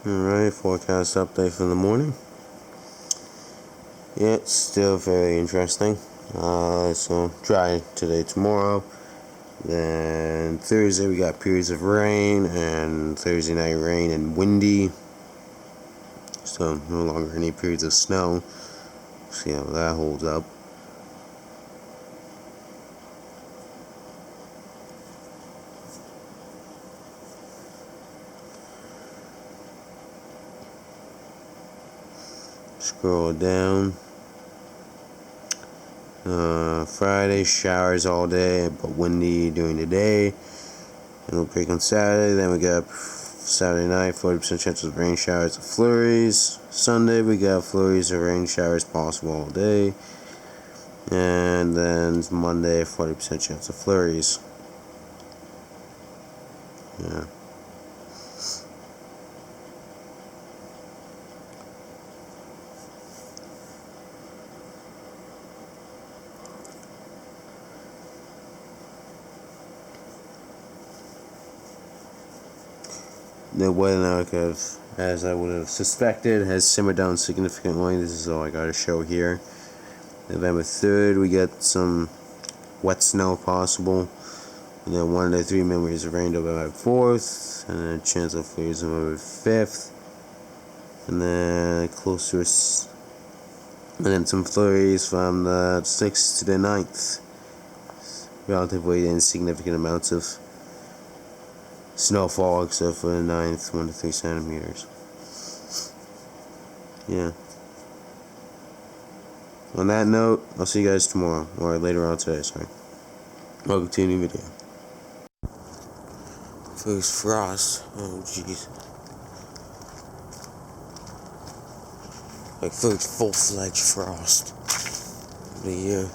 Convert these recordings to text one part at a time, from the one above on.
Alright, forecast update for the morning. Yeah, it's still very interesting. So dry today, tomorrow. Then Thursday we got periods of rain, and Thursday night rain and windy. So no longer any periods of snow. See how that holds up. Scroll down. Friday, showers all day, but windy during the day. And we'll break on Saturday. Then we got Saturday night, 40% chance of rain showers and flurries. Sunday, we got flurries or rain showers possible all day. And then Monday, 40% chance of flurries. Yeah. The weather now, as I would have suspected, has simmered down significantly. This is all I got to show here. November 3rd, we get some wet snow possible. And then 1 to 3 memories of rain November 4th. And then a chance of flurries November 5th. And then and then some flurries from the 6th to the 9th. Relatively insignificant amounts of snowfall, except for the 9th, 1 to 3 centimeters. Yeah. On that note, I'll see you guys tomorrow, or later on today, sorry. Welcome to a new video. First frost. Oh, jeez. Like first full-fledged frost of the year.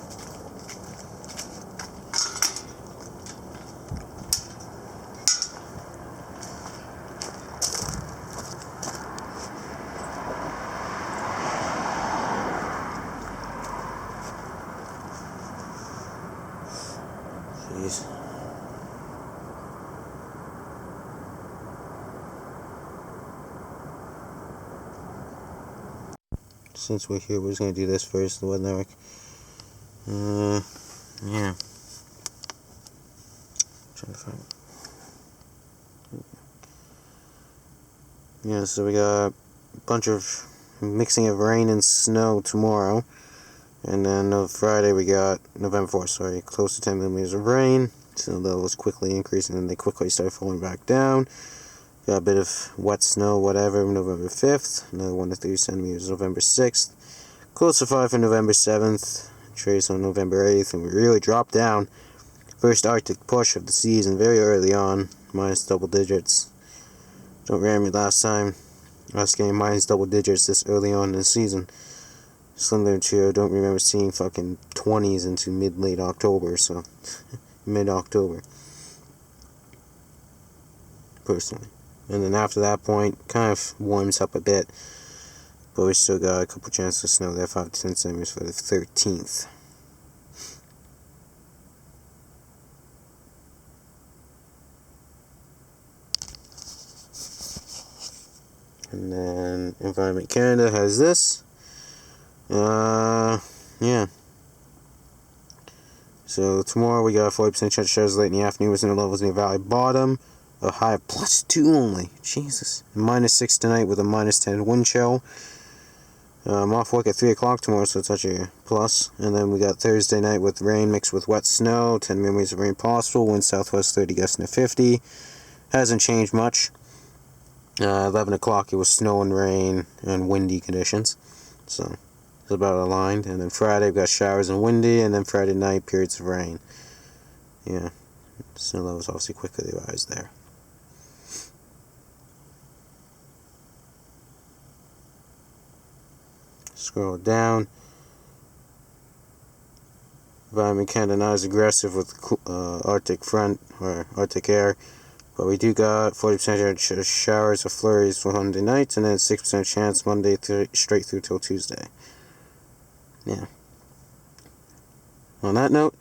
Jeez. Since we're here, we're just gonna do this first, the weather network. Yeah. Trying to find it. Yeah, so we got a bunch of mixing of rain and snow tomorrow. And then on Friday we got November 4th, close to 10 millimeters of rain. So that was quickly increasing, and they quickly started falling back down. Got a bit of wet snow, whatever, November 5th. Another 1 to 3 centimeters November 6th. Close to 5 for November 7th. Trace on November 8th, and we really dropped down. First Arctic push of the season, very early on, minus double digits. Don't remember me last time I was getting minus double digits this early on in the season. Slim Trio, don't remember seeing fucking 20s into mid-late October, so mid-October. Personally. And then after that point, kind of warms up a bit, but we still got a couple chances of snow there, 5 to 10 centimeters for the 13th. And then Environment Canada has this. Yeah. So tomorrow we got a 40% chance of showers late in the afternoon with snow levels near Valley Bottom. A high of +2 only. Jesus. And -6 tonight with a -10 wind chill. I'm off work at 3 o'clock tomorrow, so it's actually a plus. And then we got Thursday night with rain mixed with wet snow. 10 millimeters of rain possible. Wind southwest 30 gusting to 50. Hasn't changed much. 11 o'clock it was snow and rain and windy conditions. So it's about aligned. And then Friday we've got showers and windy. And then Friday night periods of rain. Yeah. Snow levels obviously quickly rise there. Scroll down. Environment Canada not as aggressive with Arctic front or Arctic air, but we do got 40% chance of showers or flurries for Monday nights, and then 6% chance Monday straight through till Tuesday. Yeah. On that note,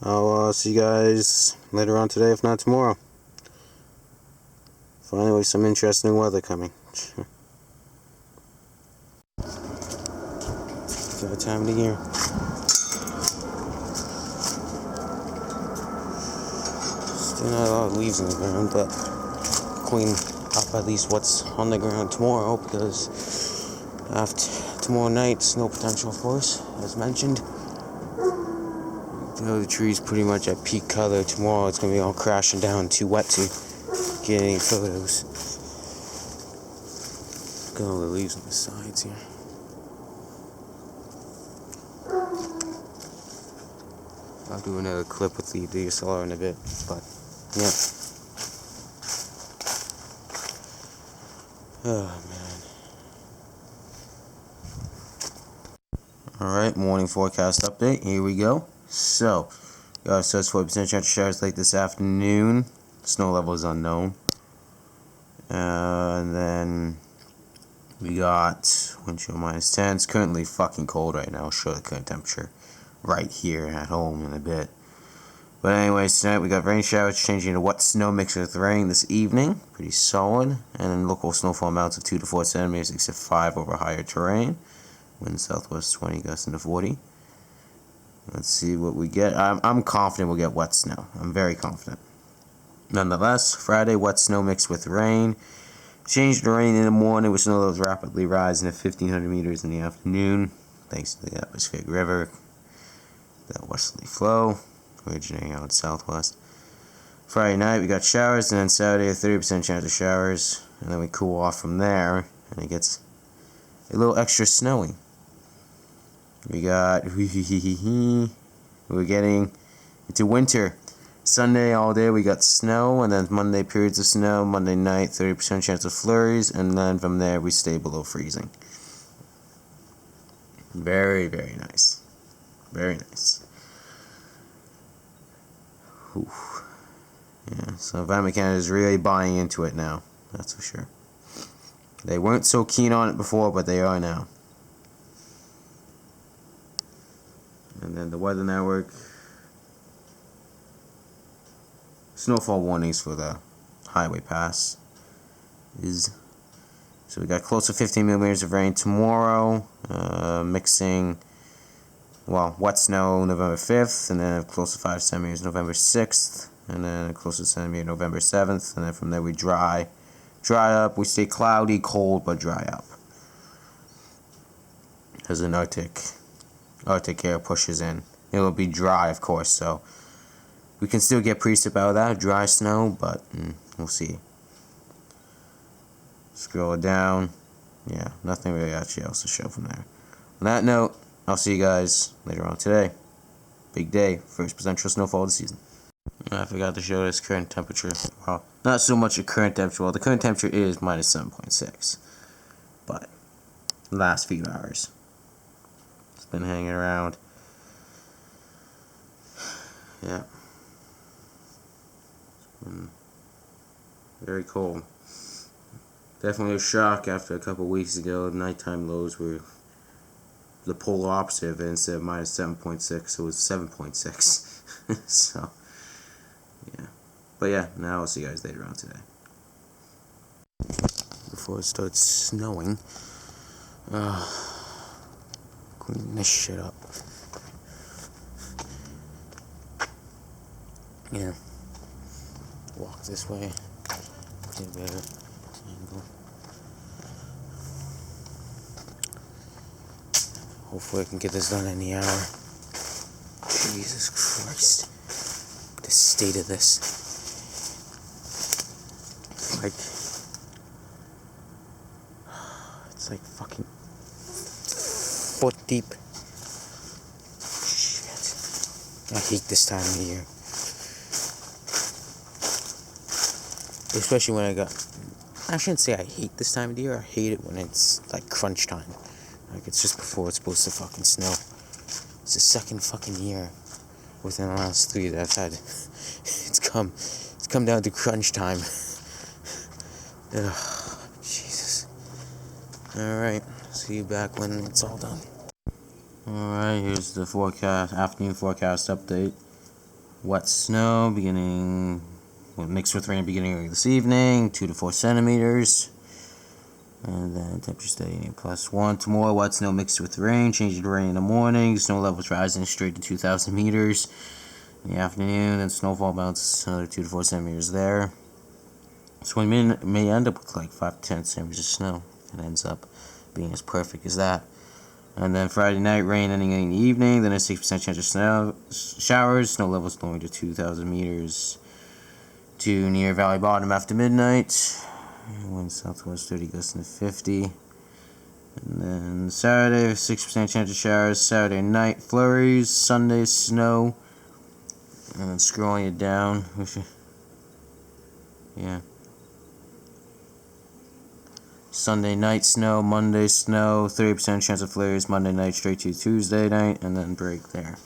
I'll see you guys later on today, if not tomorrow. Finally, some interesting weather coming. That time of the year. Still not a lot of leaves on the ground, but clean up at least what's on the ground tomorrow, because after tomorrow night, snow potential, of course, as mentioned. The tree's pretty much at peak color. Tomorrow it's gonna be all crashing down, too wet to get any photos. Look at all the leaves on the sides here. I'll do another clip with the DSLR in a bit, but yeah. Oh man. Alright, morning forecast update. Here we go. So, got a 40% chance of showers late this afternoon. Snow level is unknown. And then we got wind chill -10. It's currently fucking cold right now. I'll show the current temperature right here at home in a bit. But anyways, tonight we got rain showers changing to wet snow mixed with rain this evening. Pretty solid. And then local snowfall amounts of 2 to 4 centimeters, except 5 over higher terrain. Wind southwest 20, gusting to 40. Let's see what we get. I'm confident we'll get wet snow. I'm very confident. Nonetheless, Friday, wet snow mixed with rain. Changed to rain in the morning, with snow levels rapidly rising to 1,500 meters in the afternoon, thanks to the atmospheric river, that westerly flow, originating out southwest. Friday night, we got showers, and then Saturday, a 30% chance of showers, and then we cool off from there, and it gets a little extra snowy. We got, we're getting into winter. Sunday all day we got snow, and then Monday periods of snow. Monday night 30% chance of flurries, and then from there we stay below freezing. Very, very nice. Very nice. Ooh. Yeah, so Environment Canada is really buying into it now. That's for sure. They weren't so keen on it before, but they are now. And then the Weather Network. Snowfall warnings for the highway pass is, so we got close to 15 millimeters of rain tomorrow, mixing, well, wet snow November 5th, and then close to 5 centimeters November 6th, and then close to centimeter November 7th, and then from there we dry up. We stay cloudy, cold, but dry up as an Arctic air pushes in. It'll be dry, of course, so we can still get precip out of that, dry snow, but we'll see. Scroll down. Yeah, nothing really actually else to show from there. On that note, I'll see you guys later on today. Big day, first potential snowfall of the season. I forgot to show this current temperature. Well, not so much a current temperature. Well, the current temperature is minus 7.6. But, last few hours, it's been hanging around. Yeah. Very cold. Definitely a shock after a couple weeks ago. Nighttime lows were the polar opposite of it. Instead of minus 7.6, it was 7.6. So, yeah. But yeah, now I'll see you guys later on today. Before it starts snowing, clean this shit up. Yeah. Walk this way. Get a better angle. Hopefully I can get this done in the hour. Jesus Christ. The state of this. It's like fucking foot deep. Shit. I hate this time of the year. Especially when I shouldn't say I hate this time of the year. I hate it when it's like crunch time. Like it's just before it's supposed to fucking snow. It's the second fucking year within the last 3 that I've had. It's come down to crunch time. Ugh, Jesus. Alright, see you back when it's all done. Alright, here's the forecast, afternoon forecast update. Wet snow beginning, mixed with rain beginning this evening, 2 to 4 centimeters. And then temperature steady +1. Tomorrow, white snow mixed with rain, changing to rain in the morning. Snow levels rising straight to 2,000 meters in the afternoon. Then snowfall bounces another 2 to 4 centimeters there. So we may end up with like 5 to 10 centimeters of snow. It ends up being as perfect as that. And then Friday night, rain ending in the evening. Then a 6% chance of snow showers. Snow levels going to 2,000 meters to near valley bottom after midnight. Wind southwest 30 gusting to 50. And then Saturday, 6% chance of showers. Saturday night, flurries. Sunday, snow. And then scrolling it down. Yeah. Sunday night snow, Monday snow, 30% chance of flurries, Monday night straight to Tuesday night, and then break there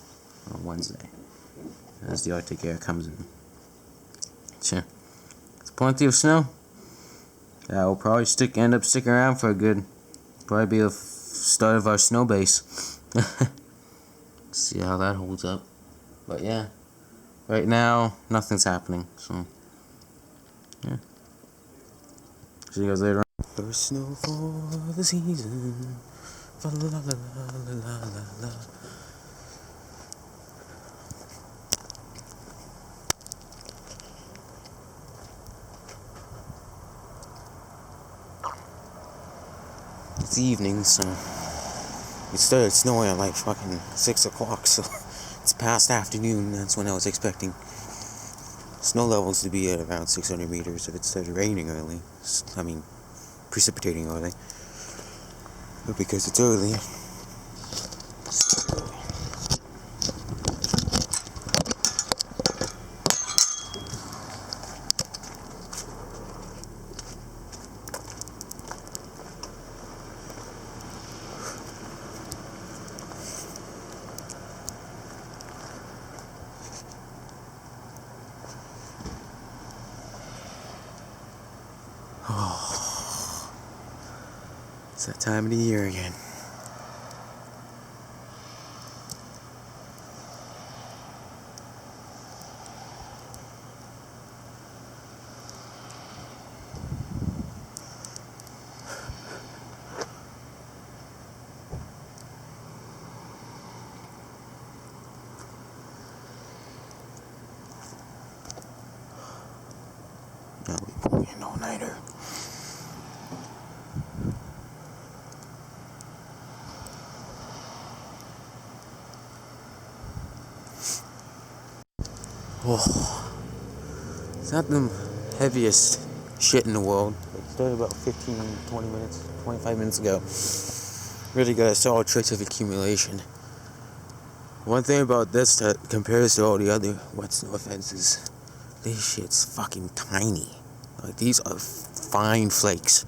on Wednesday as the Arctic air comes in. Sure. It's plenty of snow. That will probably end up sticking around for a good, probably be the start of our snow base. See how that holds up. But yeah, right now, nothing's happening, so yeah. See you guys later on. First snowfall of the season. Fa la la la la la la la. It's evening, so it started snowing at like fucking 6 o'clock, so it's past afternoon. That's when I was expecting snow levels to be at around 600 meters if it started raining early. I mean, precipitating early. But because it's early, it's that time of the year again. Now we pulling an all-nighter. Oh, it's not the heaviest shit in the world. It started about 15, 20 minutes, 25 minutes ago. Really got a solid trace of accumulation. One thing about this that compares to all the other wet snow events is this shit's fucking tiny. Like, these are fine flakes.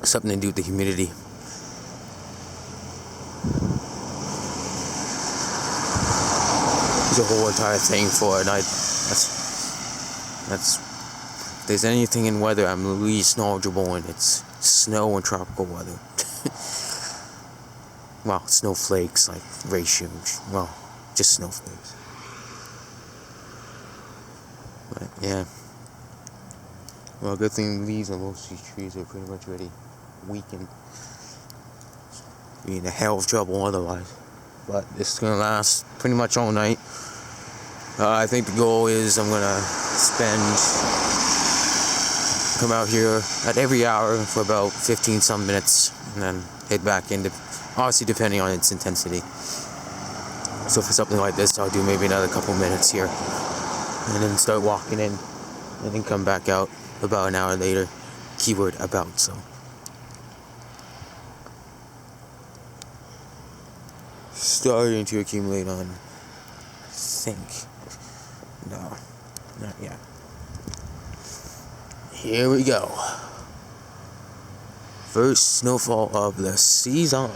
Something to do with the humidity. There's a whole entire thing for it. That's if there's anything in weather I'm least knowledgeable in, it's snow and tropical weather. Well, snowflakes, like ratio. Well, just snowflakes. But yeah. Well, good thing leaves on most of these trees are pretty much already weakened. Be in a hell of trouble otherwise. But this is gonna last pretty much all night. I think the goal is I'm gonna come out here at every hour for about 15 some minutes, and then head back into, obviously depending on its intensity. So for something like this, I'll do maybe another couple minutes here, and then start walking in, and then come back out about an hour later. Keyword about, so. Starting to accumulate on, I think. No, not yet. Here we go. First snowfall of the season.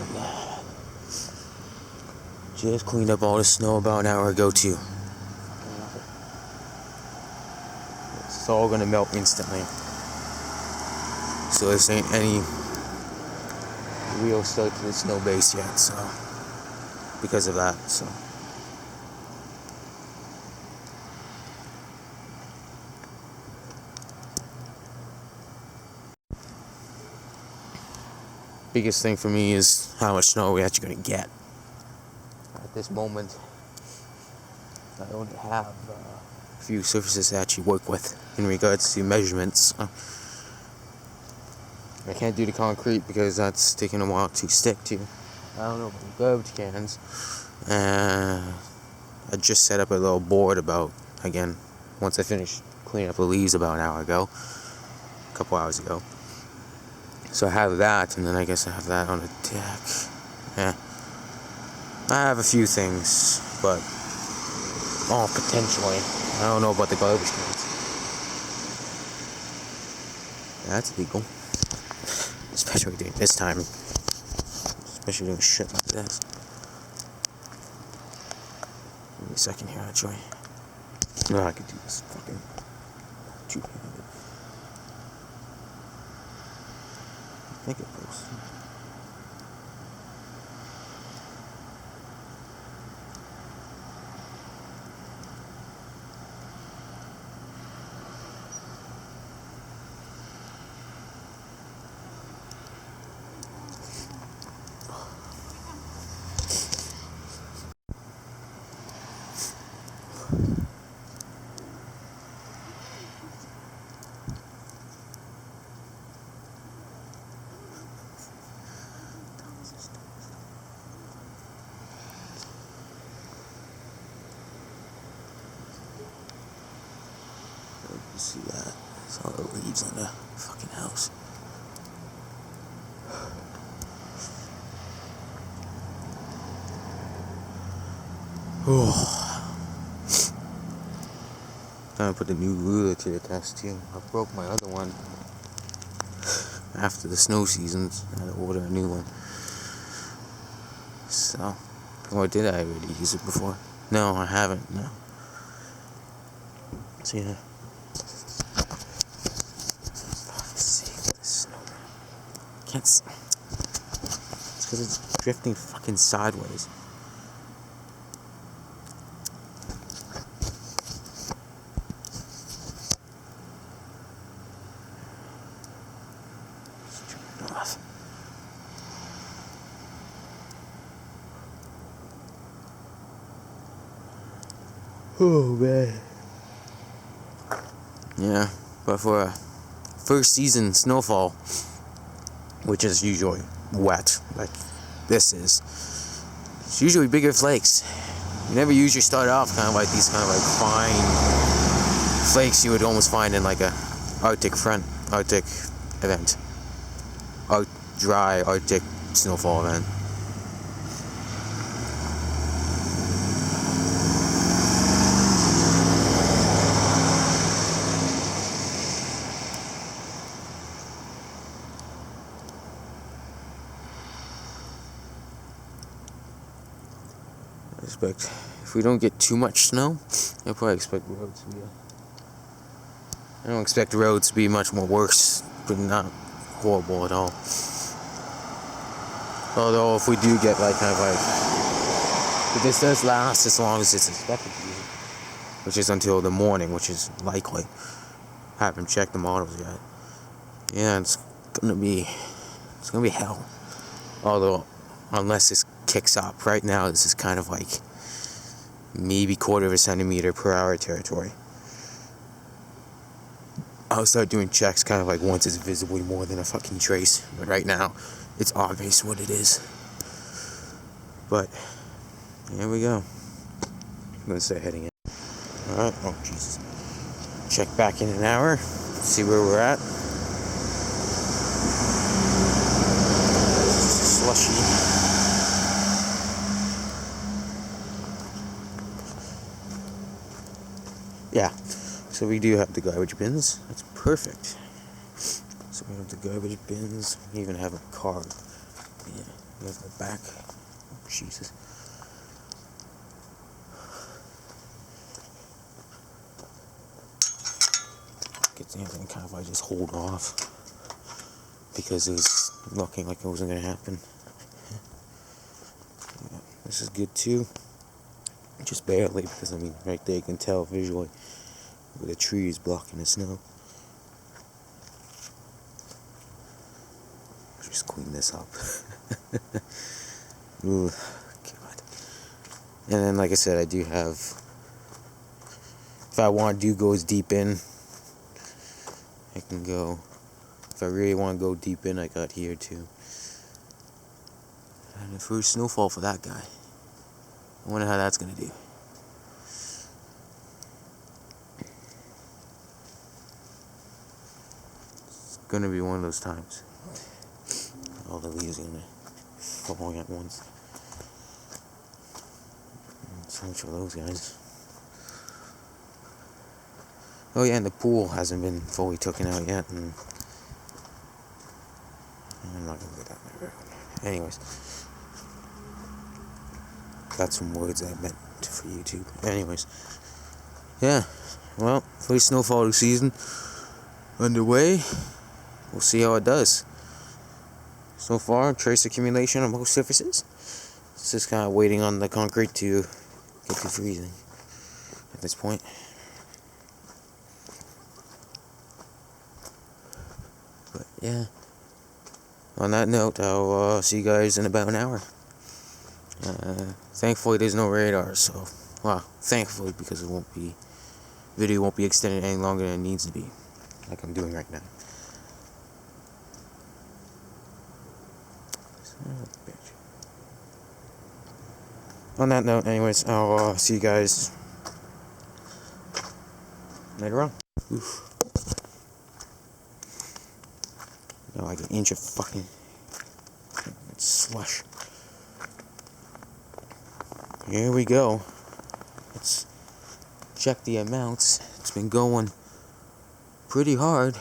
Just cleaned up all the snow about an hour ago too. It's all gonna melt instantly. So this ain't any real start to the snow base yet, so because of that, so. biggest thing for me is how much snow we're actually going to get. At this moment, I only have a few surfaces to actually work with in regards to measurements. I can't do the concrete because that's taking a while to stick to. I don't know about the garbage cans. I just set up a little board again, once I finished cleaning up the leaves about an hour ago, a couple hours ago. So I have that, and then I guess I have that on the deck. Yeah. I have a few things, but all potentially. I don't know about the garbage cans. That's legal. Especially during this time. Especially doing shit like this. Give me a second here, actually. No, I could do this fucking two-handed. I think it goes. You see that? It's all the leaves on the fucking house. Oh. Time to put a new ruler to the test too. I broke my other one after the snow seasons. I had to order a new one. So, or did I already use it before? No, I haven't. No. So yeah. Can't. It's because it's drifting fucking sideways. Let's turn it off. Oh man. Yeah, but for a first season snowfall, which is usually wet, like this is, it's usually bigger flakes. You never usually start off kind of like these kind of like fine flakes you would almost find in like a Arctic event. Dry Arctic snowfall event. I expect if we don't get too much snow, I'll probably expect the roads to be. I don't expect the roads to be much more worse, but not horrible at all. Although if we do get like kind of like, if this does last as long as it's expected to be, which is until the morning, which is likely. I haven't checked the models yet. Yeah, it's gonna be hell. Although, unless this kicks up. Right now, this is kind of like maybe 1/4 centimeter per hour territory. I'll start doing checks kind of like once it's visibly more than a fucking trace. But right now, it's obvious what it is. But, here we go. I'm gonna start heading in. Alright, oh Jesus. Check back in an hour, see where we're at. Slushy. Yeah, so we do have the garbage bins. That's perfect. So we have the garbage bins. We even have a car. Yeah, we have the back. Oh, Jesus. Get anything kind of like just hold off because it was looking like it wasn't going to happen. Yeah, this is good too. Just barely, because I mean, right there you can tell visually where the tree is blocking the snow. There's just clean this up. Ooh, God. And then, like I said, I do have, if I want to go as deep in, I can go. If I really want to go deep in, I got here too. And the first snowfall for that guy. I wonder how that's gonna do. It's gonna be one of those times. All the leaves are gonna falling at once. So much for those guys. Oh yeah, and the pool hasn't been fully taken out yet, and I'm not gonna go down that road. Anyways, got some words I meant for YouTube. Anyways, yeah. Well, first snowfall season underway. We'll see how it does. So far, trace accumulation on most surfaces. It's just kind of waiting on the concrete to get to freezing at this point. But yeah, on that note, I'll see you guys in about an hour. Thankfully, there's no radar, so, well, thankfully, because video won't be extended any longer than it needs to be, like I'm doing right now. On that note, anyways, I'll see you guys later on. Oof. Got like an inch of fucking slush. Here we go. Let's check the amounts. It's been going pretty hard.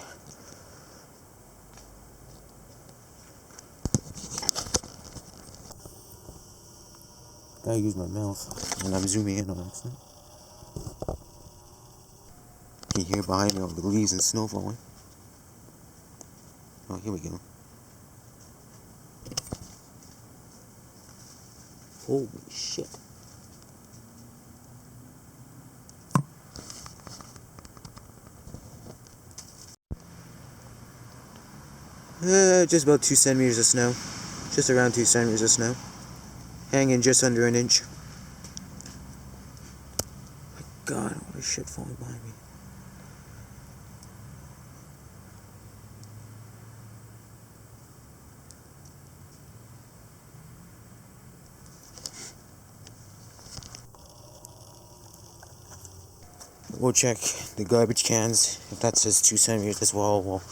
Gotta use my mouth when I'm zooming in on accident. You can hear behind me all the leaves and snow falling. Oh, here we go. Holy shit. Just about 2 centimeters of snow. Just around 2 centimeters of snow. Hanging just under an inch. My God, all this shit falling behind me. We'll check the garbage cans. If that says 2 centimeters as well, we'll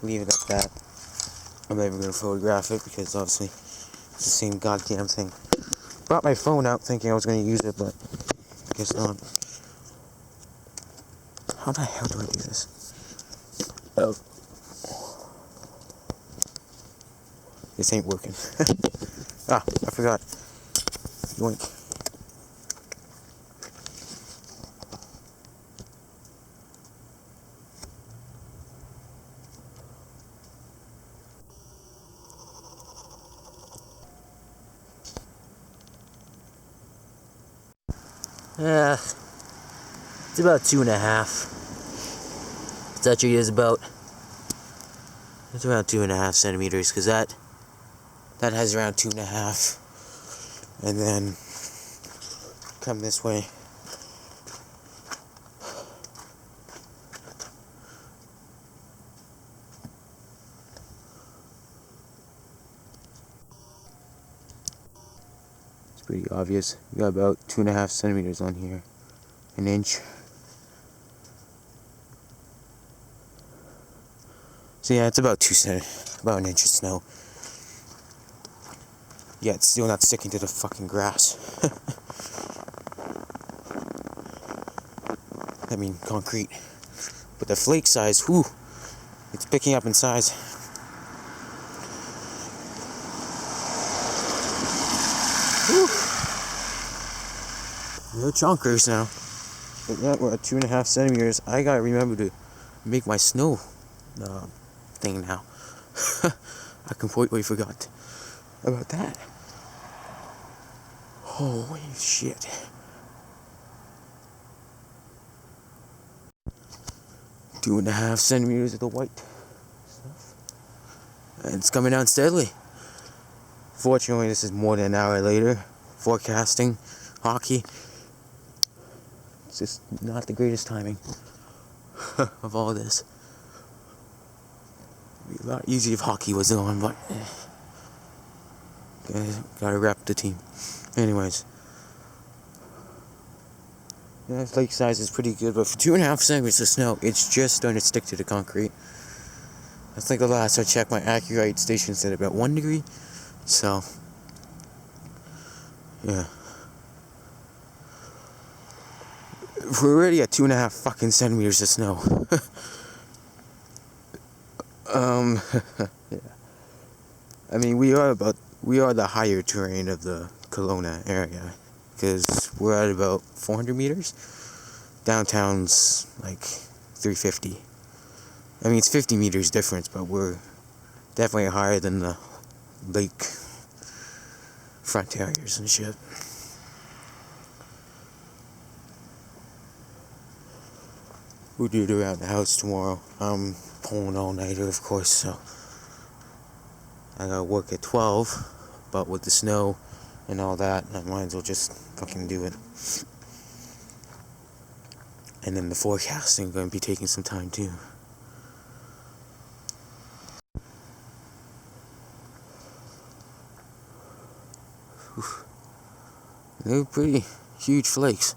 leave it at that. I'm not even going to photograph it because obviously it's the same goddamn thing. Brought my phone out thinking I was going to use it, but I guess not. How the hell do I do this? Oh. This ain't working. Ah, I forgot. Yoink. It's about 2.5. It actually is about. It's around 2.5 centimeters, because that has around 2.5, and then come this way. It's pretty obvious. We got about 2.5 centimeters on here, an inch. So yeah, it's about about an inch of snow. Yeah, it's still not sticking to the fucking grass. I mean, concrete. But the flake size, whew, it's picking up in size. Whew. They're chonkers now. But yeah, we're at 2.5 centimeters. I gotta remember to make my snow thing now. I completely forgot about that. Holy shit. Two and a half centimeters of the white stuff. And it's coming down steadily. Fortunately, this is more than an hour later. Forecasting, hockey. It's just not the greatest timing of all this. It'd be a lot easier if hockey was on, but gotta rep the team. Anyways. Yeah, lake size is pretty good, but for 2.5 centimeters of snow, it's just starting to stick to the concrete. I think the last I checked, my Accurate station said about 1 degree. So, yeah. We're already at 2.5 fucking centimeters of snow. Yeah. I mean, we are the higher terrain of the Kelowna area, because we're at about 400 meters. Downtown's like 350. I mean, it's 50 meters difference, but we're definitely higher than the lake front areas and shit. We'll do it around the house tomorrow. I'm pulling all-nighter, of course, so I gotta work at 12, but with the snow and all that, I might as well just fucking do it. And then the forecasting gonna be taking some time too. Oof. They're pretty huge flakes.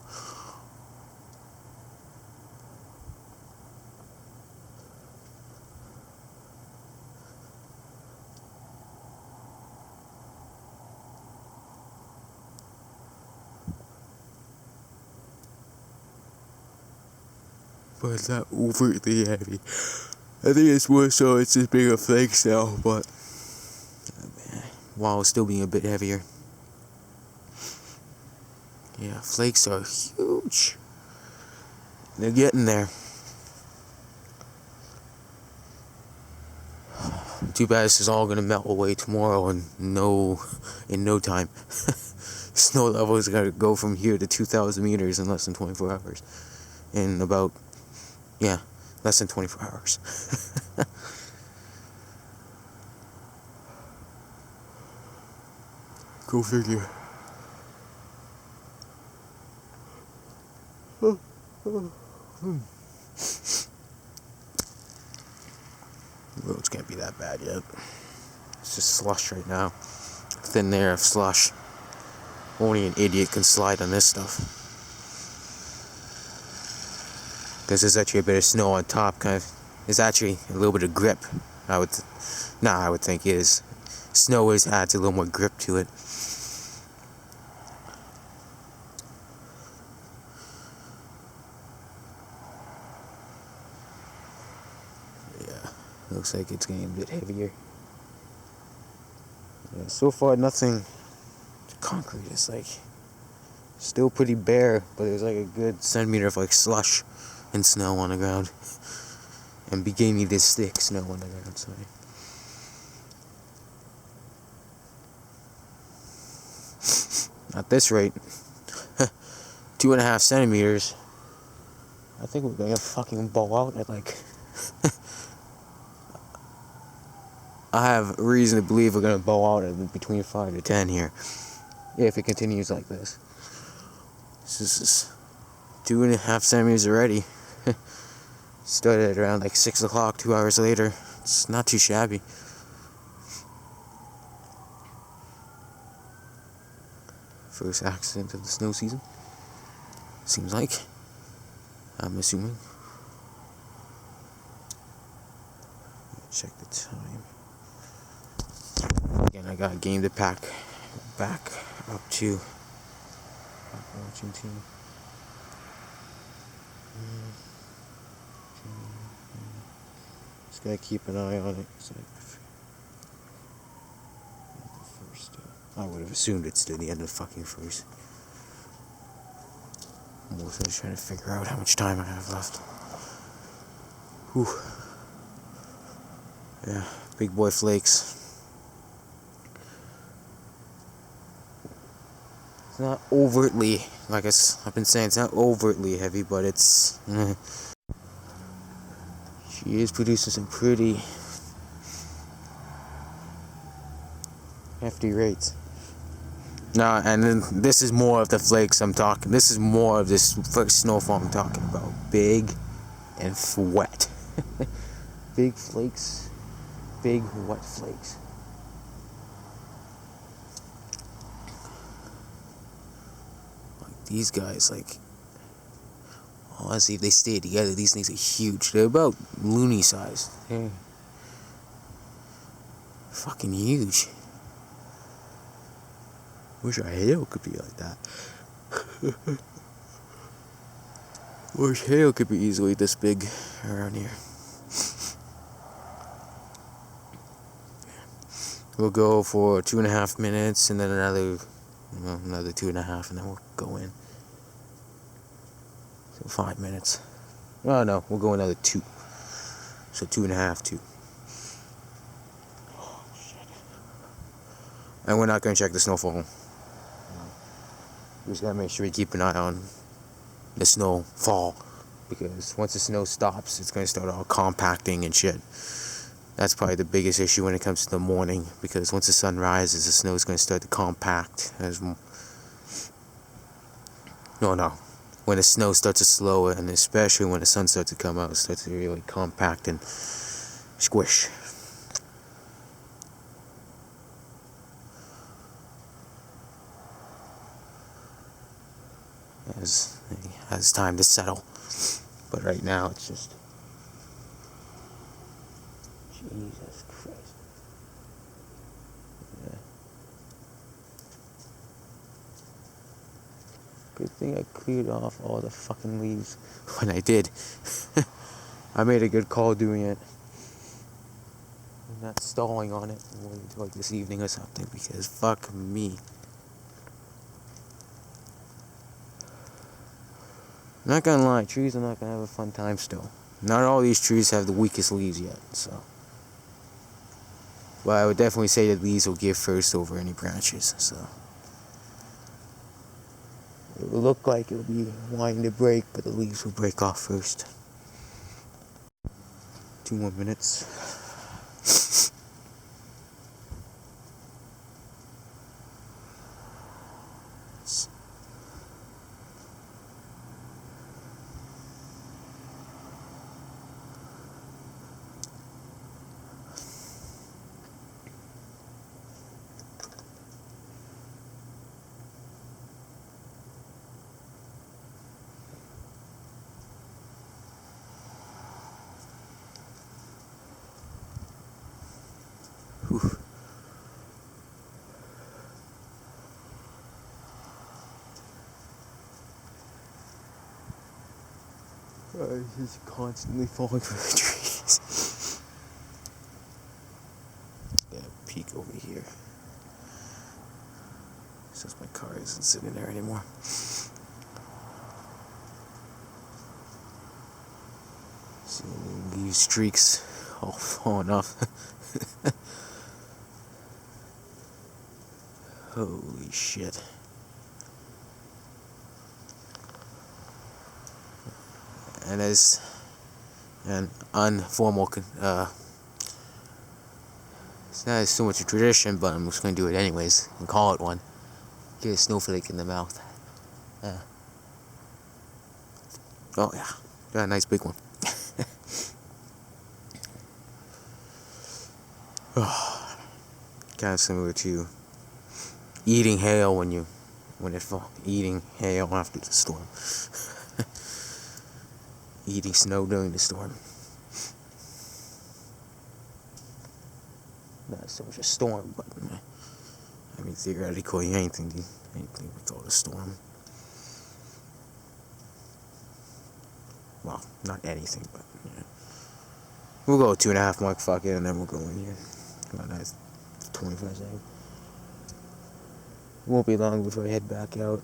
But it's not overtly heavy. I think it's more so it's just bigger flakes now, but while still being a bit heavier. Yeah, flakes are huge. They're getting there. Too bad this is all gonna melt away tomorrow in no time. Snow level is gonna go from here to 2,000 meters in less than 24 hours. In about, less than 24 hours. Go figure. Roads can't be that bad yet. It's just slush right now. Thin air of slush. Only an idiot can slide on this stuff. Because there's actually a bit of snow on top, there's actually a little bit of grip. I would think is. Snow adds a little more grip to it. Yeah, looks like it's getting a bit heavier. Yeah, so far nothing concrete. It's like still pretty bare, but there's like a good centimeter of like slush and snow on the ground. And beginning to stick snow on the ground, sorry. At this rate, 2.5 centimeters, I think we're gonna fucking bow out at like I have reason to believe we're gonna bow out at between 5 to 10 here, if it continues like this. This is 2.5 centimeters already. Started at around like 6 o'clock, 2 hours later. It's not too shabby. First accident of the snow season. Seems like. I'm assuming. Check the time. Again, I got a game to pack back up to. Watching team. Just gotta keep an eye on it. I would have assumed it's to the end of fucking first. I'm also just trying to figure out how much time I have left. Whew. Yeah, big boy flakes. It's not overtly, like I've been saying, it's not overtly heavy, but it's... She is producing some pretty hefty rates. Nah, and then this is more of the flakes I'm talking. This is more of this snowfall I'm talking about. Big and wet. Big flakes. Big wet flakes. Like these guys, like, honestly, if they stay together, these things are huge. They're about loony sized. They're fucking huge. Wish our hail could be like that. Wish hail could be easily this big around here. We'll go for 2.5 minutes and then another 2.5, and then we'll go in. So 5 minutes. Oh no, we'll go another 2. So 2.5, 2. Oh shit. And we're not gonna check the snowfall. We just gotta make sure we keep an eye on the snowfall, because once the snow stops, it's gonna start all compacting and shit. That's probably the biggest issue when it comes to the morning, because once the sun rises, the snow is gonna start to compact. When the snow starts to slow, and especially when the sun starts to come out, it starts to really compact and squish. As time to settle, but right now it's just Jesus Christ. Yeah. Good thing I cleared off all the fucking leaves when I did. I made a good call doing it. I'm not stalling on it and waiting until like this evening or something, because fuck me. I'm not gonna lie, trees are not gonna have a fun time still. Not all these trees have the weakest leaves yet, so. But I would definitely say that leaves will give first over any branches, so. It will look like it'll be wanting to break, but the leaves will break off first. 2 more minutes. Whew. He's constantly falling from the trees. Gotta peek over here. Since my car isn't sitting there anymore. See these streaks all falling off. Holy shit. And as an informal, it's not so much a tradition, but I'm just going to do it anyways and call it one. Get a snowflake in the mouth. Oh yeah, got a nice big one. Kind of similar to eating hail when it falls. Eating hail after the storm. Eating snow during the storm. Not so much a storm, but I mean theoretically anything we call it a storm. Well, not anything, but yeah. We'll go 2.5 mark, fuck it, and then we'll go in here. About nice 25 seconds. Won't be long before I head back out.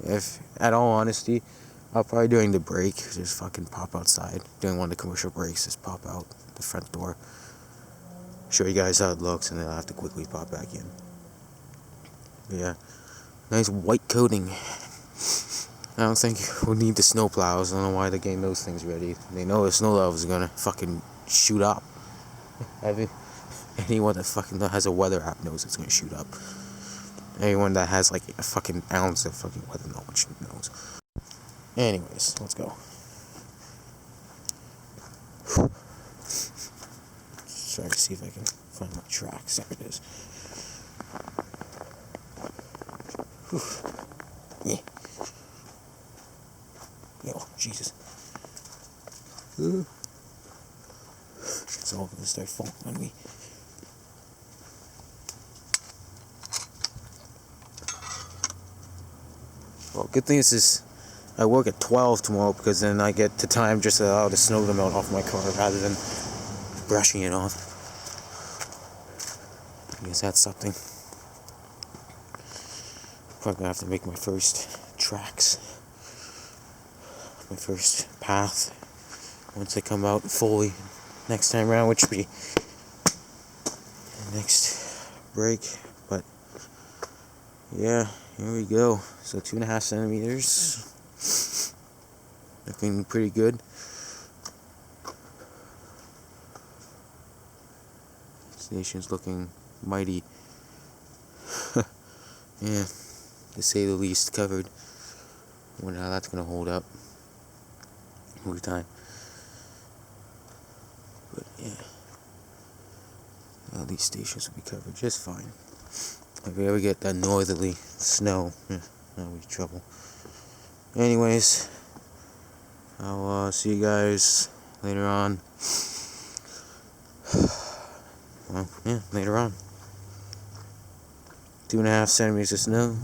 If, at all honesty, I'll probably during the break just fucking pop outside. During one of the commercial breaks, just pop out the front door. Show you guys how it looks, and then I'll have to quickly pop back in. But yeah, nice white coating. I don't think we'll need the snow plows. I don't know why they're getting those things ready. They know the snow levels are gonna fucking shoot up. Anyone that fucking has a weather app knows it's gonna shoot up. Anyone that has like a fucking ounce of fucking weather knowledge knows. Anyways, let's go. Try to see if I can find my tracks. There it is. Whew. Yeah. Yo, Jesus. It's all gonna start falling on me. Well, good thing is I work at 12 tomorrow, because then I get to time just to allow the snow to melt off my car rather than brushing it off. I guess that's something. Probably gonna have to make my first tracks, my first path, once they come out fully next time around, which will be next break. But yeah, here we go. So 2.5 centimeters, looking pretty good. Station's looking mighty, yeah, to say the least, covered. Wonder how that's gonna hold up over time. But yeah, all these stations will be covered just fine. If we ever get that northerly snow, that'll be trouble. Anyways, I'll see you guys later on. Well, yeah, later on. 2.5 centimeters of snow.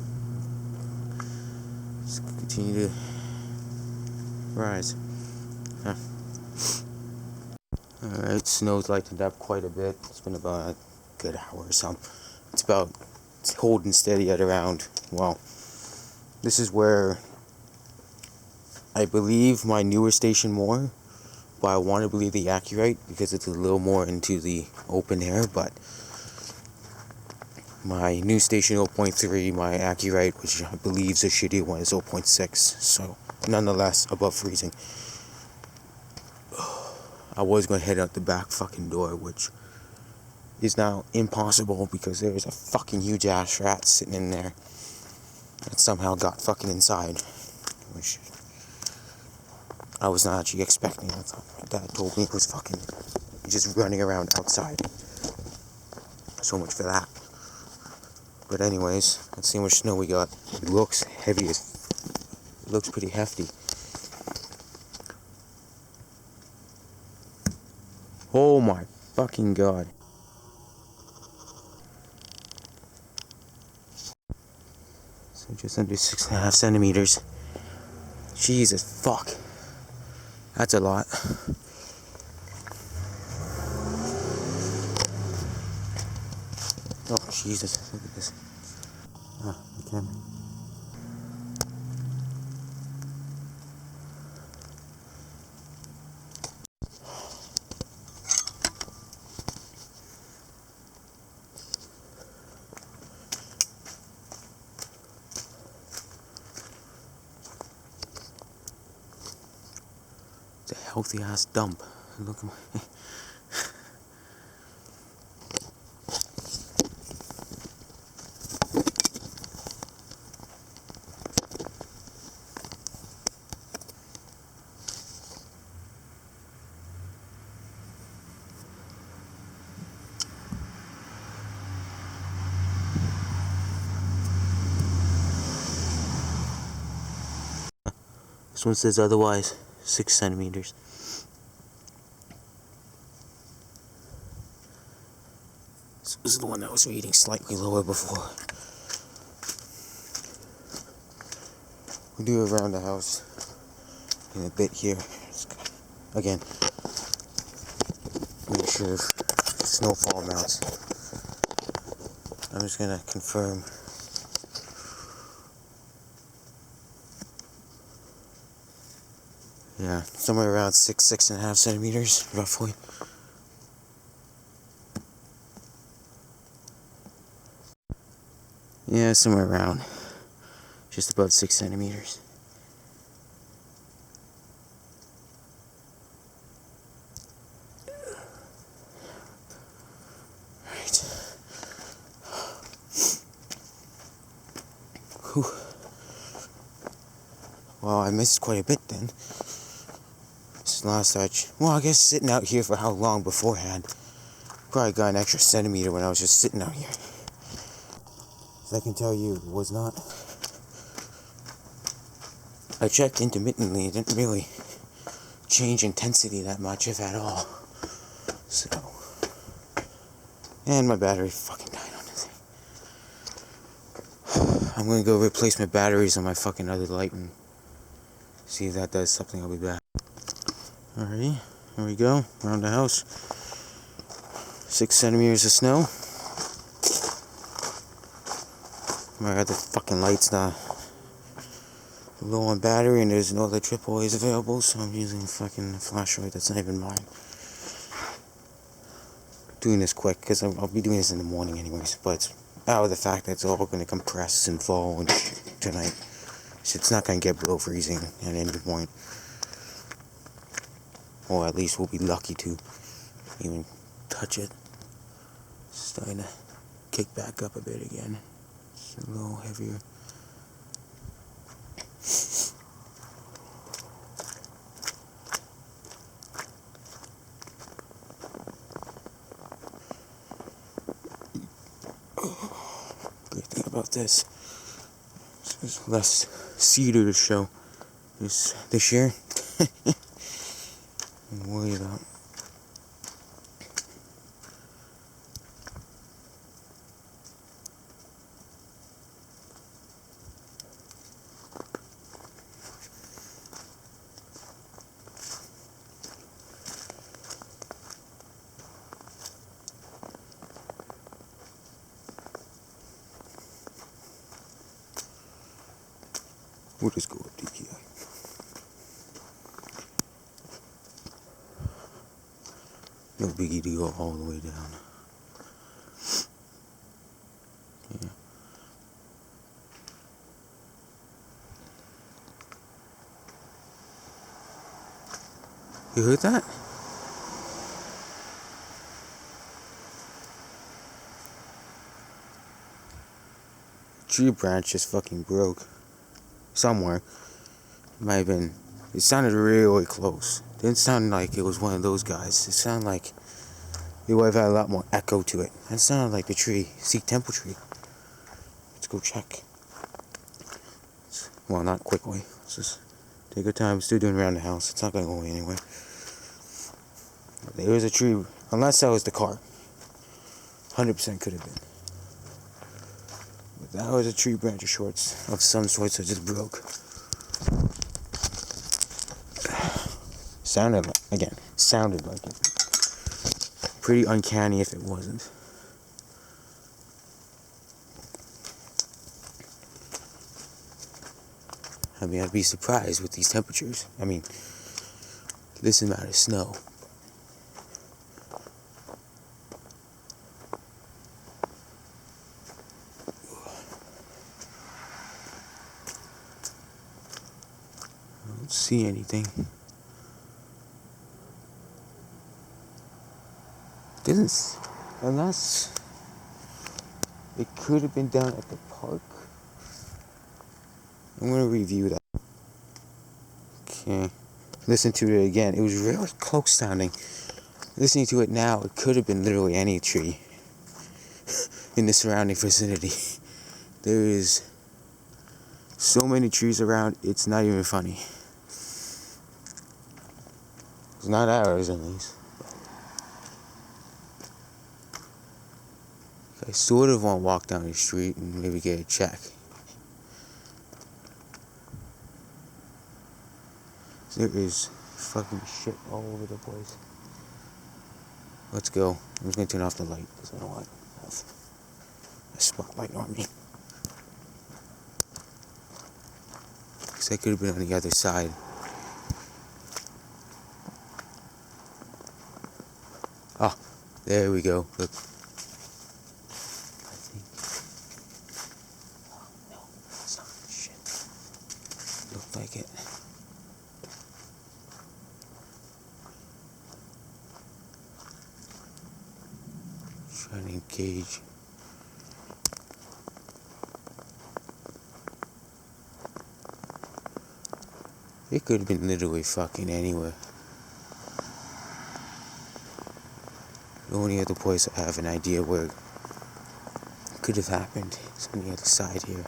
Let's continue to rise. Alright, snow's lightened up quite a bit. It's been about a good hour or so. It's holding steady at around, well, this is where I believe my newer station more, but I want to believe the accurate because it's a little more into the open air. But my new station 0.3, my accurate, which I believe is a shitty one, is 0.6, so nonetheless above freezing. I was going to head out the back fucking door, which is now impossible because there was a fucking huge ass rat sitting in there that somehow got fucking inside, which I was not actually expecting. I thought my dad told me it was fucking just running around outside. So much for that. But anyways, let's see how much snow we got. It looks heavy as... It looks pretty hefty. Oh my fucking god. So just under 6.5 centimeters. Jesus fuck. That's a lot. Oh Jesus, look at this. Ah, the camera. It's a healthy ass dump. Look at my... This one says otherwise, 6 centimeters. This was the one that was reading slightly lower before. We'll do it around the house in a bit here. Again, make sure Snowfall mounts. I'm just gonna confirm. Yeah, somewhere around 6.5 centimeters, roughly. Yeah, somewhere around just above 6 centimeters. Well, I missed quite a bit then. This last touch. Well, I guess sitting out here for how long beforehand? Probably got an extra centimeter when I was just sitting out here. So I can tell you, it was not. I checked intermittently. It didn't really change intensity that much, if at all. So. And my battery fucking died on this thing. I'm gonna go replace my batteries on my fucking other light and see if that does something. I'll be back. Alrighty, here we go. Around the house. 6 centimeters of snow. My other fucking light's not low on battery and there's no other AAAs available, so I'm using a fucking flashlight that's not even mine. Doing this quick because I'll be doing this in the morning anyways, but it's out of the fact that it's all going to compress and fall and tonight. So it's not going to get below freezing at any point. Or at least we'll be lucky to even touch it. It's starting to kick back up a bit again. It's a little heavier. Great thing about this, there's less cedar to show this year. I'm worried about. We'll just go up to here. No biggie to go all the way down. Yeah. You heard that? Tree branch just fucking broke. Somewhere. It might have been. It sounded really close. It didn't sound like it was one of those guys. It sounded like it would have had a lot more echo to it. It sounded like the tree. See, temple tree. Let's go check. Well, not quickly. Let's just take our time. Still doing around the house. It's not going to go away anyway. There was a tree. Unless that was the car. 100% could have been. But that was a tree branch of some sorts that just broke. Sounded like it. Pretty uncanny if it wasn't. I mean, I'd be surprised with these temperatures. I mean, this amount of snow. I don't see anything. Didn't, unless it could have been down at the park. I'm gonna review that. Okay, listen to it again. It was really close sounding. Listening to it now, it could have been literally any tree in the surrounding vicinity. There is so many trees around, it's not even funny. It's not ours, at least. I sort of want to walk down the street and maybe get a check. There is fucking shit all over the place. Let's go. I'm just gonna turn off the light because I don't want to have a spotlight on me. Because I could have been on the other side. Oh, there we go. Look. Like it. Trying to engage. It could have been literally fucking anywhere. The only other place I have an idea where it could have happened is on the other side here.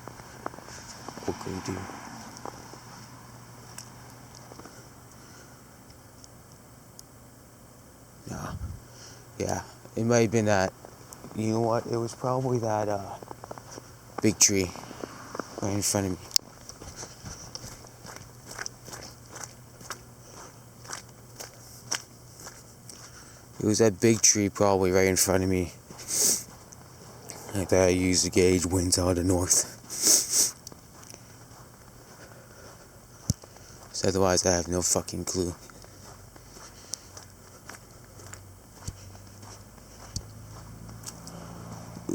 What could we do? Nah. Yeah, it might have been that. You know what? It was probably that big tree right in front of me. It was that big tree probably right in front of me. Like that I used to gauge winds out of the north. So otherwise I have no fucking clue.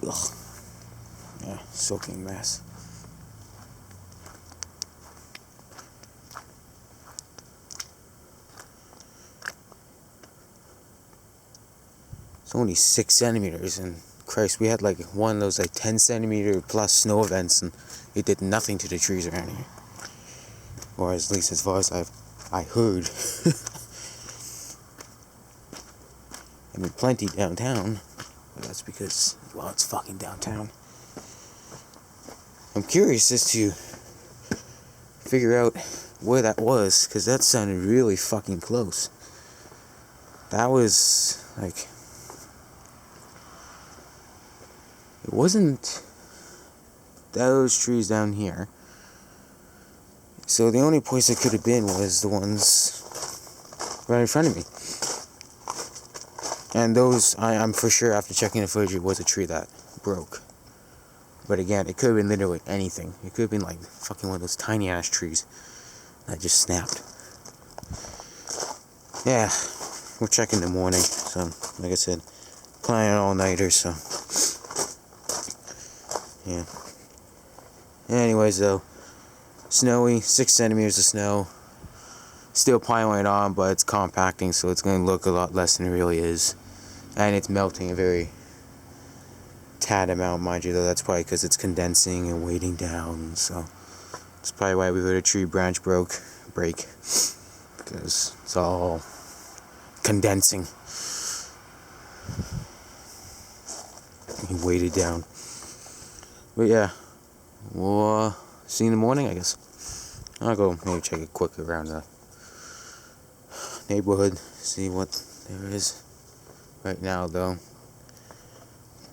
Ugh. Yeah, soaking mess. It's only 6 centimeters, and Christ, we had like one of those like 10 centimeter plus snow events, and it did nothing to the trees around here. Or at least as far as I heard. I mean, plenty downtown, but that's because, well, it's fucking downtown. I'm curious as to figure out where that was, because that sounded really fucking close. That was like, it wasn't those trees down here. So the only place it could have been was the ones right in front of me. And those, I'm for sure after checking the footage, it was a tree that broke. But again, it could have been literally anything. It could have been like fucking one of those tiny ass trees that just snapped. Yeah, we'll check in the morning. So, like I said, planning all nighter, so. Yeah. Anyways, though, snowy, 6 centimeters of snow. Still piling it on, but it's compacting, so it's going to look a lot less than it really is. And it's melting a very tad amount, mind you, though. That's probably because it's condensing and weighting down, so that's probably why we heard a tree branch break, because it's all condensing and weighted down. But yeah, we'll see you in the morning, I guess. I'll go maybe check it quick around the neighborhood, see what there is. Right now, though,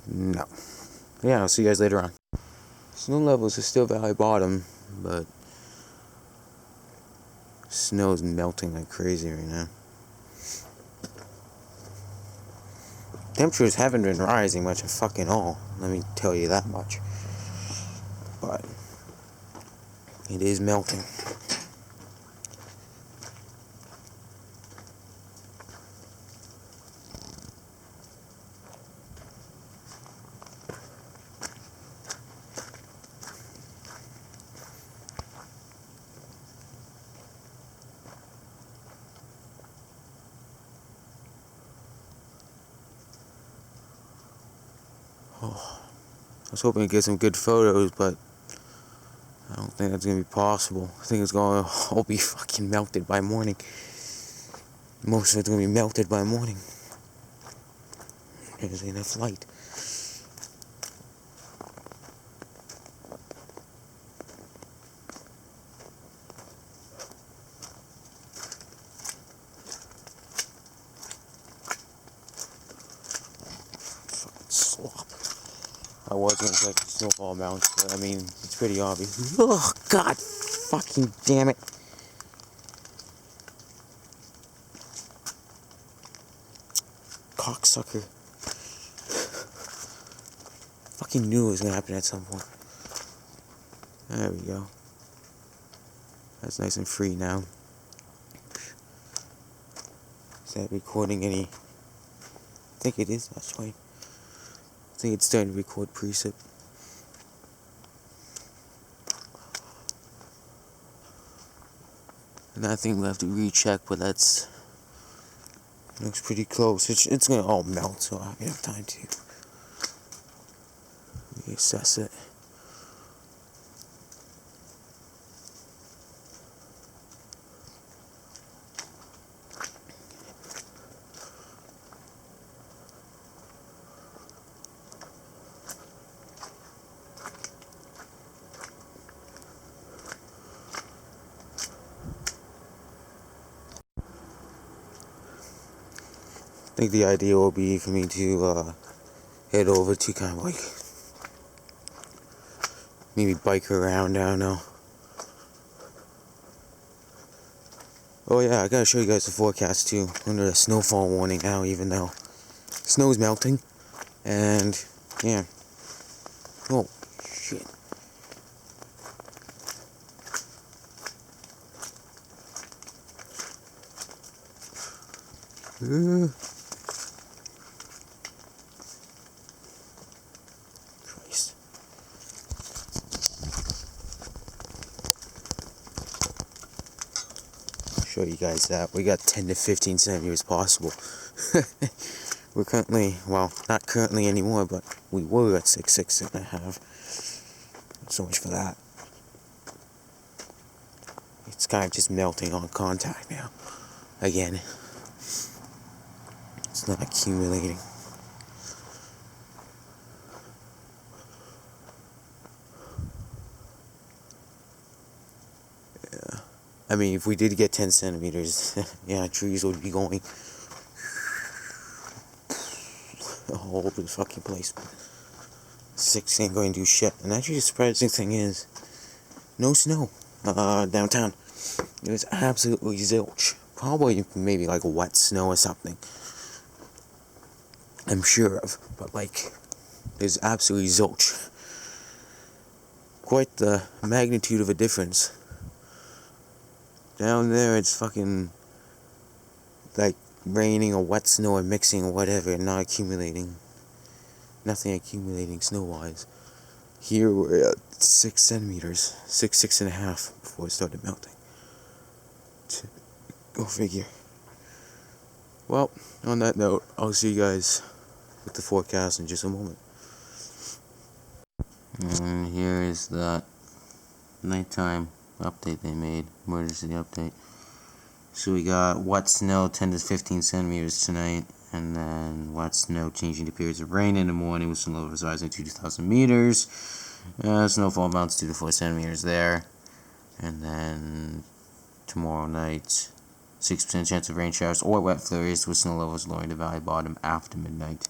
no. Yeah, I'll see you guys later on. Snow levels are still valley bottom, but snow is melting like crazy right now. Temperatures haven't been rising much at fucking all, let me tell you that much. But it is melting. Oh, I was hoping to get some good photos, but I don't think that's gonna be possible. I think it's gonna all be fucking melted by morning. Most of it's gonna be melted by morning. There's enough light. Fucking slop. I was gonna check the Snowfall Mountain, but I mean, it's pretty obvious. Oh, god fucking damn it. Cocksucker. Fucking knew it was gonna happen at some point. There we go. That's nice and free now. Is that recording any? I think it is actually. I think it's starting to record preset. And I think we'll have to recheck, but that's looks pretty close. It's gonna all melt, so I'll have time to reassess it. think the idea will be for me to head over to kind of like maybe bike around. I don't know. Oh yeah, I gotta show you guys the forecast too. Under the snowfall warning now, even though snow's melting, and yeah. Oh shit. Christ. Show you guys that we got 10 to 15 centimeters possible. We're currently, well, not currently anymore, but we were at 6.5. So much for that. It's kind of just melting on contact now. Again. It's not accumulating. Yeah. I mean, if we did get 10 centimeters, yeah, trees would be going all over the fucking place. 6 ain't going to do shit. And actually, the surprising thing is, no snow downtown. It was absolutely zilch. Probably maybe like a wet snow or something. I'm sure of. But like, there's absolutely zilch. Quite the magnitude of a difference. Down there, it's fucking like raining or wet snow or mixing or whatever, and not accumulating. Nothing accumulating snow-wise. Here we're at 6 centimeters, 6.5 before it started melting. Go figure. Well, on that note, I'll see you guys with the forecast in just a moment. And here is that nighttime update they made, emergency update. So we got wet snow 10 to 15 centimeters tonight, and then wet snow changing to periods of rain in the morning with snow levels rising to 2,000 meters. Snowfall amounts 2 to 4 centimeters there. And then tomorrow night, 6% chance of rain showers or wet flurries with snow levels lowering the valley bottom after midnight.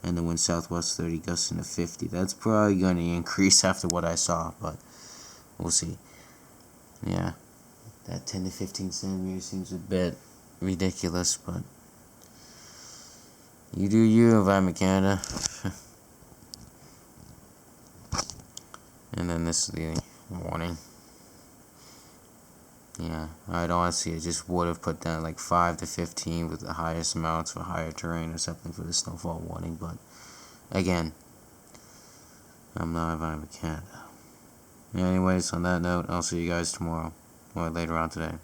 And the wind southwest 30 gusts into 50. That's probably going to increase after what I saw, but we'll see. Yeah, that 10 to 15 centimeters seems a bit ridiculous, but you do you, Environment Canada. And then this is the warning. Yeah, I'd honestly, I just would have put down like 5 to 15 with the highest amounts for higher terrain or something for the snowfall warning, but again, I'm not Environment Canada. Anyways, on that note, I'll see you guys tomorrow or later on today.